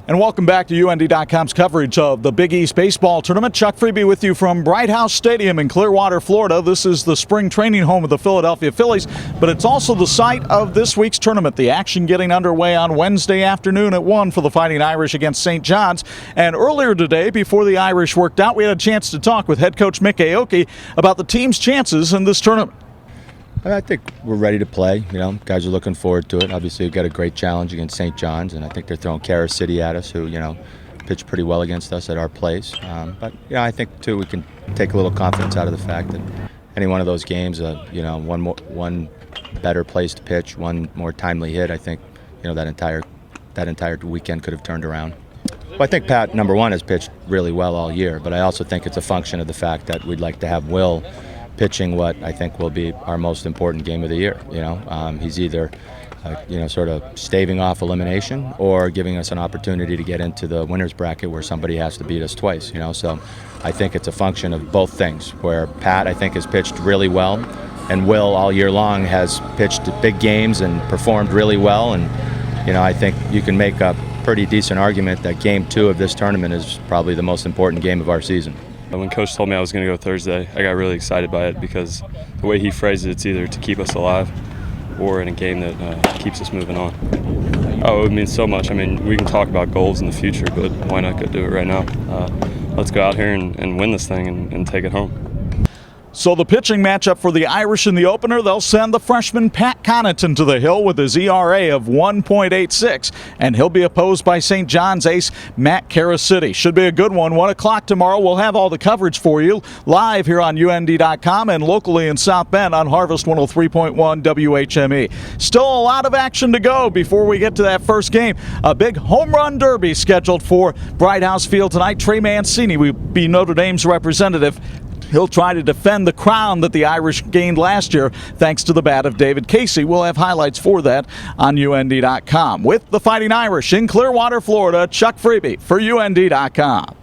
And welcome back to UND.com's coverage of the Big East Baseball Tournament. Chuck Freeby with you from Bright House Stadium in Clearwater, Florida. This is the spring training home of the Philadelphia Phillies, but it's also the site of this week's tournament. The action getting underway on Wednesday afternoon at 1 for the Fighting Irish against St. John's. And earlier today, before the Irish worked out, we had a chance to talk with head coach Mick Aoki about the team's chances in this tournament. I think we're ready to play. You know, guys are looking forward to it. Obviously, we've got a great challenge against St. John's, and I think they're throwing Kara City at us, who, you know, pitched pretty well against us at our place. But, you know, I think, too, we can take a little confidence out of the fact that any one of those games, you know, one better place to pitch, one more timely hit, I think, you know, that entire weekend could have turned around. Well, I think Pat, number one, has pitched really well all year, but I also think it's a function of the fact that we'd like to have Will pitching what I think will be our most important game of the year. You know, he's either, you know, sort of staving off elimination or giving us an opportunity to get into the winner's bracket where somebody has to beat us twice. You know, so I think it's a function of both things. Where Pat, I think, has pitched really well, and Will all year long has pitched big games and performed really well. And you know, I think you can make a pretty decent argument that Game 2 of this tournament is probably the most important game of our season. When Coach told me I was going to go Thursday, I got really excited by it because the way he phrased it, it's either to keep us alive or in a game that keeps us moving on. Oh, it would mean so much. I mean, we can talk about goals in the future, but why not go do it right now? Let's go out here and win this thing and take it home. So the pitching matchup for the Irish in the opener, they'll send the freshman Pat Connaughton to the hill with his ERA of 1.86, and he'll be opposed by St. John's ace Matt Caracity. Should be a good one. 1 o'clock tomorrow. We'll have all the coverage for you live here on UND.com and locally in South Bend on Harvest 103.1 WHME. Still a lot of action to go before we get to that first game. A big home run derby scheduled for Bright House Field tonight. Trey Mancini will be Notre Dame's representative. He'll try to defend the crown that the Irish gained last year thanks to the bat of David Casey. We'll have highlights for that on UND.com. With the Fighting Irish in Clearwater, Florida, Chuck Freeby for UND.com.